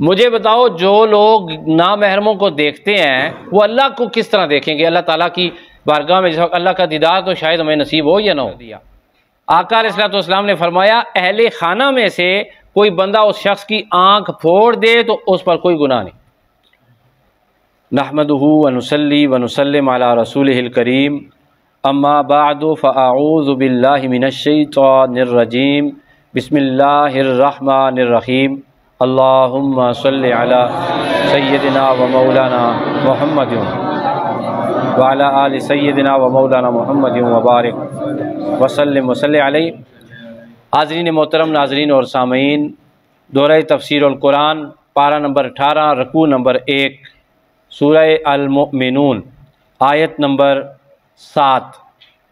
मुझे बताओ, जो लोग नामहरमों को देखते हैं वो अल्लाह को किस तरह देखेंगे? अल्लाह ताला की बारगाह में जिस वक्त अल्लाह का दीदार तो शायद हमें नसीब हो या ना हो। आका अलैहिस्सलाम ने फरमाया, अहले खाना में से कोई बंदा उस शख्स की आंख फोड़ दे तो उस पर कोई गुनाह नहीं। नहमदुहु व नुसल्ली व नुसल्लिम अला रसूलिहिल करीम, अम्मा बअदु फ़अऊज़ु बिल्लाहि मिनश्शैतानिर रजीम, बिस्मिल्लाहिर रहमानिर रहीम, अल्लाहुम्मा सल्लि अला सय्यदिना व मौलाना मुहम्मदिन व अला आलि सय्यदिना व मौलाना मुहम्मदिन व बारिक वसल्लिम वसल्लि अलैहि। हाज़रीन मोहतरम, नाज़रीन और सामीन, दौरा तफसीरुल कुरान पारा नंबर 18 रकू नंबर 1 सूरह अल-मुमिनून आयत नंबर 7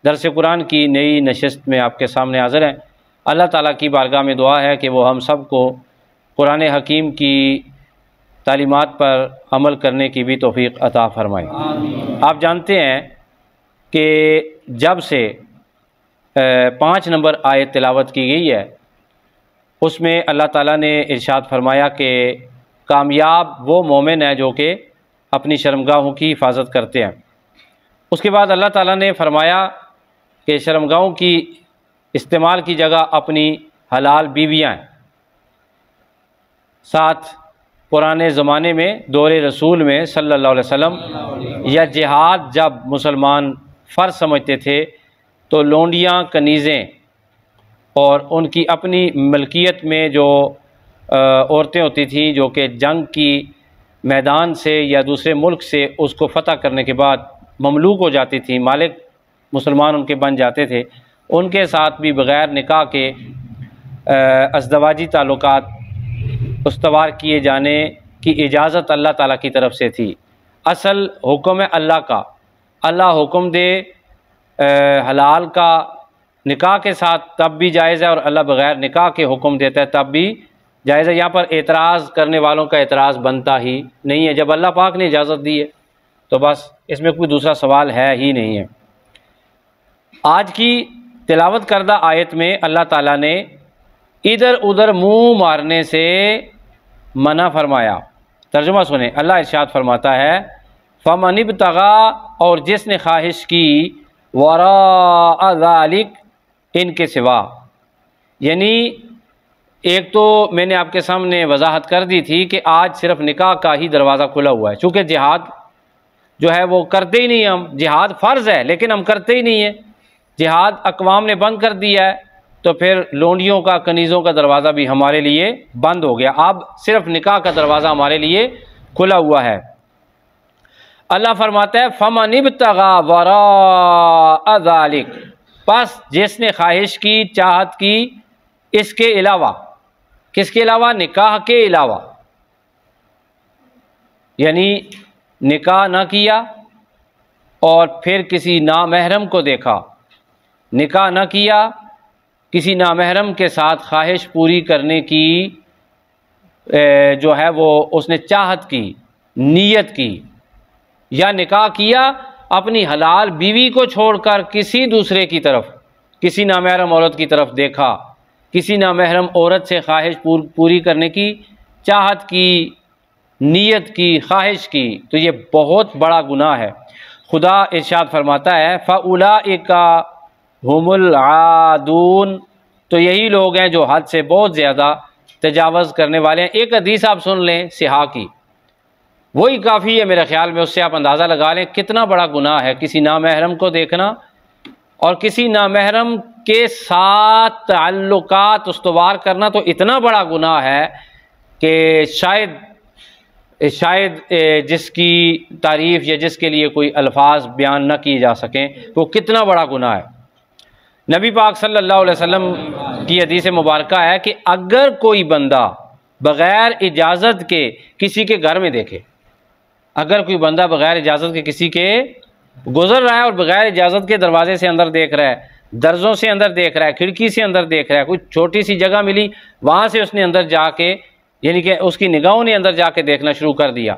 दरस कुरान की नई नशस्त में आपके सामने हाज़िर हैं। अल्लाह ताला की बारगाह में दुआ है कि वो हम सब को कुरान हकीम की तालीमात पर अमल करने की भी तौफीक अता फ़रमाए। आप जानते हैं कि जब से 5 नंबर आयत तिलावत की गई है, उसमें अल्लाह ताला ने इरशाद फरमाया कि कामयाब वो मोमिन है जो कि अपनी शर्मगाहों की हिफाजत करते हैं। उसके बाद अल्लाह ताला ने फरमाया कि शर्मगाहों की इस्तेमाल की जगह अपनी हलाल बीवियाँ हैं। साथ पुराने ज़माने में दौरे रसूल में सल्लल्लाहु अलैहि वसल्लम या जिहाद जब मुसलमान फ़र्ज समझते थे तो लोंडियाँ, कनीज़ें और उनकी अपनी मलकियत में जो औरतें होती थीं जो कि जंग की मैदान से या दूसरे मुल्क से उसको फ़तह करने के बाद ममलूक हो जाती थी, मालिक मुसलमान उनके बन जाते थे, उनके साथ भी बग़ैर निकाह के अज़दवाजी ताल्लुकात उस्तवार किए जाने की इजाज़त अल्लाह ताला की तरफ से थी। असल हुक्म है अल्लाह का। अल्लाह हुक्म दे हलाल का निकाह के साथ तब भी जायज़ है और अल्लाह बग़ैर निकाह के हुक्म देता है तब भी जायज़ है। यहाँ पर एतराज़ करने वालों का एतराज़ बनता ही नहीं है। जब अल्लाह पाक ने इजाज़त दी है तो बस इसमें कोई दूसरा सवाल है ही नहीं है। आज की तिलावत करदा आयत में अल्लाह ताला ने इधर उधर मुँह मारने से मना फरमाया। तर्जुमा सुने, अल्लाह इरशाद फरमाता है, फ़मन इब्तगा, और जिसने ख्वाहिश की, वराअ ज़ालिक, इनके सिवा। यानी एक तो मैंने आपके सामने वजाहत कर दी थी कि आज सिर्फ निकाह का ही दरवाज़ा खुला हुआ है, चूँकि जिहाद जो है वो करते ही नहीं हम। जिहाद फ़र्ज़ है लेकिन हम करते ही नहीं है। जिहाद अक़वाम ने बंद कर दिया है तो फिर लोंडियों का, कनीज़ों का दरवाज़ा भी हमारे लिए बंद हो गया। अब सिर्फ निकाह का दरवाज़ा हमारे लिए खुला हुआ है। अल्लाह फरमाता है, फ़मन इब्तगा वराअ ज़ालिक, बस जिसने ख्वाहिश की, चाहत की, इसके अलावा, किसके अलावा? निकाह के अलावा। यानी निकाह ना किया और फिर किसी नामहरम को देखा, निकाह ना किया, किसी नामहरम के साथ ख्वाहिश पूरी करने की जो है वो उसने चाहत की, नीयत की, या निकाह किया अपनी हलाल बीवी को छोड़कर किसी दूसरे की तरफ, किसी नामहरम औरत की तरफ देखा, किसी नामहरम औरत से ख्वाहिश पूरी करने की चाहत की, नीयत की, ख्वाहिश की, तो ये बहुत बड़ा गुनाह है। खुदा इरशाद फरमाता है, फ़उलाइका हुमुल आदून, तो यही लोग हैं जो हद से बहुत ज़्यादा तजावज़ करने वाले हैं। एक हदीस आप सुन लें सिहा की, वही काफ़ी है मेरे ख़्याल में, उससे आप अंदाज़ा लगा लें कितना बड़ा गुनाह है किसी नामहरम को देखना और किसी नामहरम के साथ ताल्लुकात उस्तवार करना। तो इतना बड़ा गुनाह है कि शायद जिसकी तारीफ़ या जिसके लिए कोई अल्फाज बयान न किए जा सकें, वो कितना बड़ा गुनाह है। नबी पाक सल्लल्लाहु अलैहि वसल्लम की हदीस मुबारका है कि अगर कोई बंदा बग़ैर इजाज़त के किसी के घर में देखे, अगर कोई बंदा बग़ैर इजाज़त के किसी के गुज़र रहा है और बग़ैर इजाज़त के दरवाजे से अंदर देख रहा है, दरज़ों से अंदर देख रहा है, खिड़की से अंदर देख रहा है, कोई छोटी सी जगह मिली वहाँ से उसने अंदर जाके, यानी कि उसकी निगाहों ने अंदर जाके देखना शुरू कर दिया।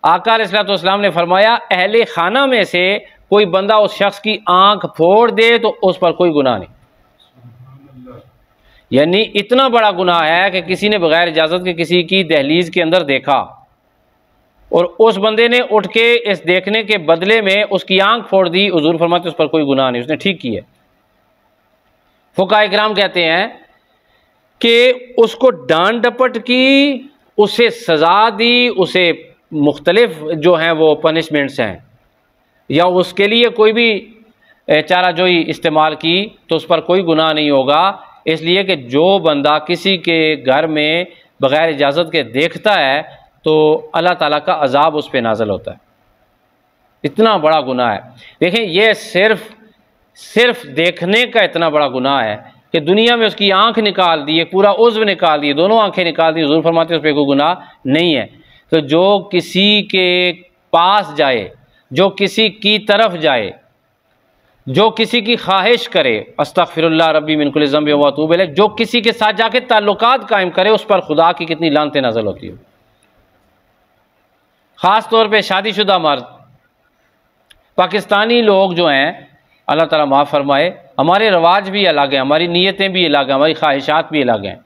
आका अलैहिस्सलाम ने फरमाया, अहले खाना में से कोई बंदा उस शख्स की आंख फोड़ दे तो उस पर कोई गुनाह नहीं। यानी इतना बड़ा गुनाह है कि किसी ने बगैर इजाज़त के किसी की दहलीज के अंदर देखा और उस बंदे ने उठ के इस देखने के बदले में उसकी आंख फोड़ दी, हुजूर फरमाते उस पर कोई गुनाह नहीं, उसने ठीक किया। फुकाहा इकराम कहते हैं कि उसको डांट डपट की, उसे सज़ा दी, उसे मुख्तलिफ जो हैं वो पनिशमेंट्स हैं, या उसके लिए कोई भी चाराजोई इस्तेमाल की तो उस पर कोई गुनाह नहीं होगा, इसलिए कि जो बंदा किसी के घर में बग़ैर इजाज़त के देखता है तो अल्लाह ताला का अज़ाब उस पर नाज़िल होता है। इतना बड़ा गुनाह है। देखें, ये सिर्फ देखने का इतना बड़ा गुनाह है कि दुनिया में उसकी आंख निकाल दी, एक पूरा उज़्व निकाल दिए, दोनों आंखें निकाल दी, हुज़ूर फरमाते उस पर कोई गुनाह नहीं है। तो जो किसी के पास जाए, जो किसी की तरफ जाए, जो किसी की ख्वाहिश करे, अस्तगफिरुल्लाह रब्बी मिन कुल्लि ज़ंबिन व अतूबु इलैह, जो किसी के साथ जाके ताल्लुकात कायम करे, उस पर खुदा की कितनी लानतें नाज़िल होती है। ख़ास तौर पे शादीशुदा मर्द, पाकिस्तानी लोग जो हैं, अल्लाह ताला माफ़ फरमाए, हमारे रवाज भी अलग हैं, हमारी नीयतें भी अलग हैं, हमारी ख्वाहिशात भी अलग हैं।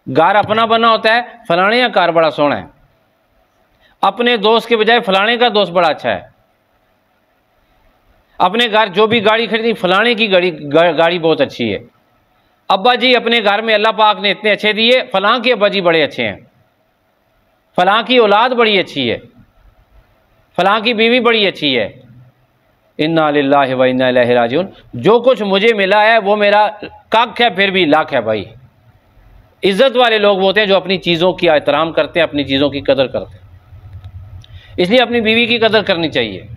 घर अपना बना होता है, फलाने का कार बड़ा सोहना है, अपने दोस्त के बजाय फलाने का दोस्त बड़ा अच्छा है। अपने घर जो भी गाड़ी खरीदी, फलाने की गाड़ी बहुत अच्छी है। अब्बा जी अपने घर में अल्लाह पाक ने इतने अच्छे दिए, फलां के अब्बा जी बड़े अच्छे हैं, फलां की औलाद बड़ी अच्छी है, फलां की बीवी बड़ी अच्छी है। इन्ना लिल्लाहि व इन्ना इलैहि राजिऊन। जो कुछ मुझे मिला है वो मेरा कख है, फिर भी लाख है भाई। इज्जत वाले लोग वो होते हैं जो अपनी चीज़ों की एहतराम करते हैं, अपनी चीज़ों की कदर करते हैं। इसलिए अपनी बीवी की कदर करनी चाहिए,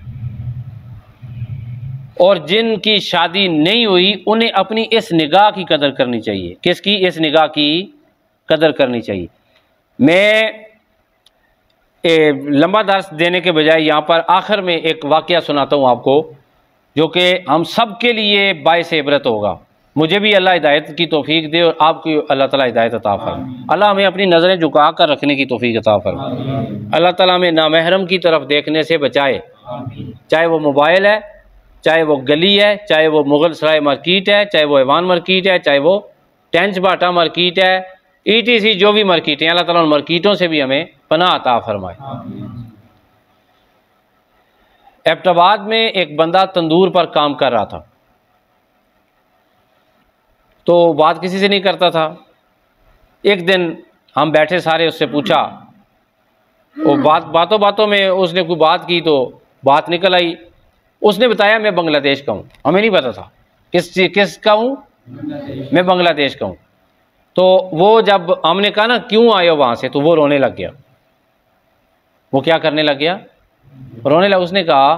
और जिनकी शादी नहीं हुई उन्हें अपनी इस निगाह की कदर करनी चाहिए। किसकी? इस निगाह की कदर करनी चाहिए। मैं लंबा दर्स देने के बजाय यहाँ पर आखिर में एक वाक़या सुनाता हूँ आपको, जो कि हम सब के लिए बाइस इबरत होगा। मुझे भी अल्लाह हिदायत की तौफीक दे और आपकी अल्लाह ताला हिदायत अता फरमाए। अल्लाह हमें अपनी नज़रें झुका कर रखने की तौफीक अता फरमाए। अल्लाह ताला हमें नामहरम की तरफ देखने से बचाए, चाहे वो मोबाइल है, चाहे वो गली है, चाहे वो मुगल सराय मार्केट है, चाहे वो ऐवान मार्केट है, चाहे वो टेंच बाटा मार्केट है, ETC जो भी मार्केट है, अल्लाह ताला उन मार्केटों से भी हमें पनाह अता फरमाए। एबटाबाद में एक बंदा तंदूर पर काम कर रहा था, तो बात किसी से नहीं करता था। एक दिन हम बैठे सारे, उससे पूछा, वो बातों बातों में उसने कोई बात की तो बात निकल आई। उसने बताया मैं बांग्लादेश का हूँ। हमें नहीं पता था किस का हूँ, मैं बांग्लादेश का हूँ। तो वो जब हमने कहा ना क्यों आए हो वहाँ से, तो वो रोने लग गया। वो क्या करने लग गया? रोने लगा। उसने कहा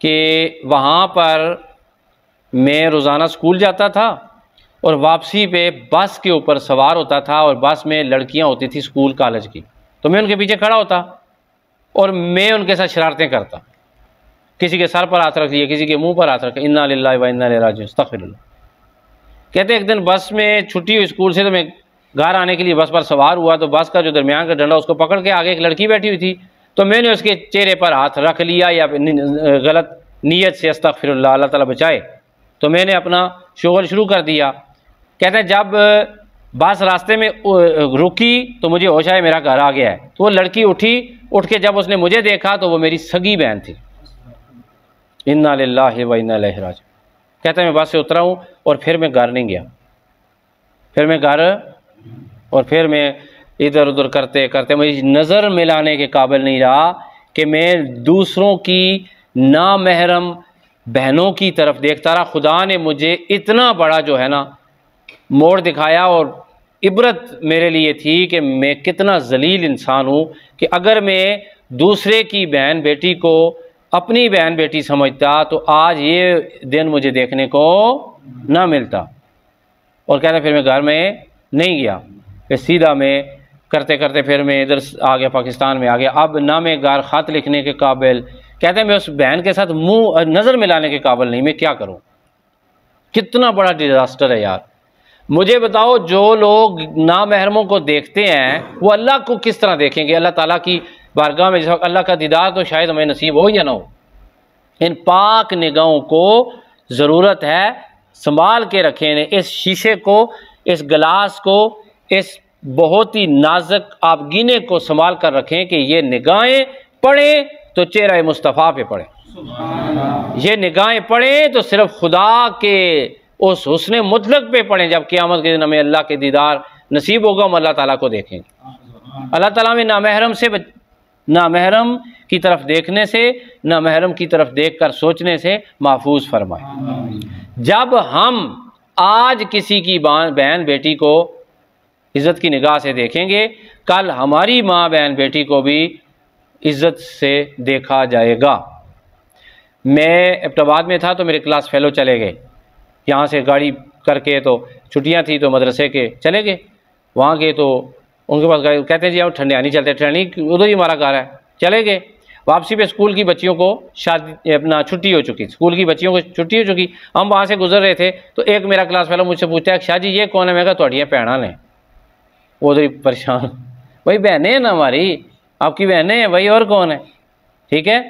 कि वहाँ पर मैं रोज़ाना स्कूल जाता था और वापसी पे बस के ऊपर सवार होता था, और बस में लड़कियाँ होती थी स्कूल कॉलेज की, तो मैं उनके पीछे खड़ा होता और मैं उनके साथ शरारतें करता। किसी के सर पर हाथ रख दिया, किसी के मुंह पर हाथ रखा। इन्ना लिल्लाहि व इन्ना इलैहि राजिऊन। अस्तगफिरुल्लाह। कहते एक दिन बस में छुट्टी हुई स्कूल से, तो मैं घर आने के लिए बस पर सवार हुआ, तो बस का जो दरमियान का डंडा उसको पकड़ के आगे एक लड़की बैठी हुई थी, तो मैंने उसके चेहरे पर हाथ रख लिया, या गलत नीयत से, अस्तगफिरुल्लाह, अल्लाह ताला बचाए, तो मैंने अपना शुगल शुरू कर दिया। कहते हैं जब बस रास्ते में रुकी तो मुझे होश आया मेरा घर आ गया है। तो वो लड़की उठी, उठ के जब उसने मुझे देखा तो वो मेरी सगी बहन थी। इन्ना लिल्लाहि व इन्ना इलैहि राजिऊन। कहता है मैं बस से उतरा हूँ और फिर मैं घर नहीं गया, फिर मैं इधर उधर करते करते मेरी नज़र मिलाने के काबिल नहीं रहा कि मैं दूसरों की नामहरम बहनों की तरफ देखता रहा। खुदा ने मुझे इतना बड़ा जो है ना मोड़ दिखाया, और इबरत मेरे लिए थी कि मैं कितना जलील इंसान हूँ कि अगर मैं दूसरे की बहन बेटी को अपनी बहन बेटी समझता तो आज ये दिन मुझे देखने को ना मिलता। और कहते फिर मैं घर में नहीं गया, फिर सीधा मैं करते करते फिर मैं इधर आ गया, पाकिस्तान में आ गया। अब ना मैं घर ख़त लिखने के काबिल, कहते हैं मैं उस बहन के साथ मुंह नज़र मिलाने के काबिल नहीं। मैं क्या करूं? कितना बड़ा डिज़ास्टर है यार। मुझे बताओ, जो लोग नामहरमों को देखते हैं वो अल्लाह को किस तरह देखेंगे? अल्लाह ताला की बारगाह में जिस वक्त अल्लाह का दीदार तो शायद हमें नसीब हो या ना हो। इन पाक निगाहों को ज़रूरत है संभाल के रखें, इस शीशे को इस गिलास को, इस बहुत ही नाजुक आप गिने को संभाल कर रखें कि ये निगाहें पड़े तो चेहरा मुस्तफ़ा पे पड़े, ये निगाहें पड़े तो सिर्फ खुदा के उस हुस्न मुतलक पे पड़े। जब क़यामत के दिन हमें अल्लाह के दीदार नसीब होगा, हम अल्लाह ताला को देखेंगे। अल्लाह ताला में नामहरम की तरफ देखने से, नामहरम की तरफ देखकर सोचने से महफूज फरमाए। जब हम आज किसी की बहन बेटी को इज़्ज़त की निगाह से देखेंगे, कल हमारी माँ बहन बेटी को भी इज़्ज़त से देखा जाएगा। मैं एबटाबाद में था तो मेरे क्लास फेलो चले गए, यहाँ से गाड़ी करके, तो छुट्टियाँ थी तो मदरसे के चले गए। वहाँ गए तो उनके पास गए, कहते हैं जी आप ठंडियानी चलते, ठंडी उधर ही हमारा घर है, चले गए। वापसी पे स्कूल की बच्चियों को शादी अपना छुट्टी हो चुकी, स्कूल की बच्चियों को छुट्टी हो चुकी। हम वहाँ से गुजर रहे थे तो एक मेरा क्लास फेलो मुझसे पूछता है, शाह जी ये कौन है? मैं कहा थोड़ियाँ भैनां ने। उधर ही परेशान, भाई बहनें हैं ना हमारी, आपकी बहनें हैं भाई, और कौन है? ठीक है।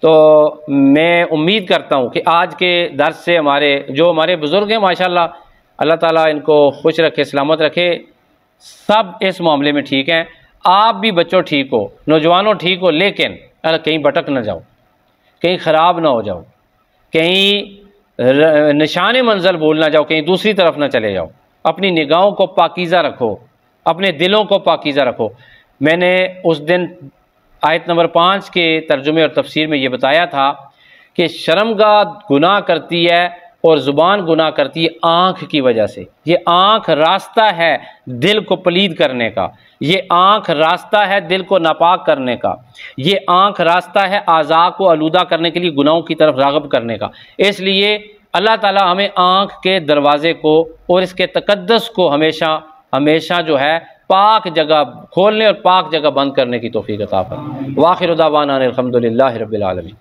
तो मैं उम्मीद करता हूँ कि आज के दर्स से हमारे बुज़ुर्ग हैं माशाल्लाह, अल्लाह ताला इनको खुश रखे, सलामत रखे, सब इस मामले में ठीक हैं। आप भी बच्चों ठीक हो, नौजवानों ठीक हो, लेकिन कहीं भटक ना जाओ, कहीं ख़राब ना हो जाओ, कहीं निशाने मंजिल भूल ना जाओ, कहीं दूसरी तरफ ना चले जाओ। अपनी निगाहों को पाकीज़ा रखो, अपने दिलों को पाकीज़ा रखो। मैंने उस दिन आयत नंबर 5 के तर्जुमे और तफसीर में ये बताया था कि शर्मगाह गुनाह करती है और ज़ुबान गुनाह करती है आँख की वजह से। ये आँख रास्ता है दिल को पलीद करने का, ये आँख रास्ता है दिल को नापाक करने का, ये आँख रास्ता है आज़ा को आलूदा करने के लिए, गुनाहों की तरफ राग़ब करने का। इसलिए अल्लाह ताला हमें आँख के दरवाज़े को और इसके तक़द्दुस को हमेशा हमेशा जो है पाक जगह खोलने और पाक जगह बंद करने की तौफ़ीक़ अता फरमाए। वाखिर दावाना अनिल हम्दुलिल्लाहि रब्बिल आलमीन।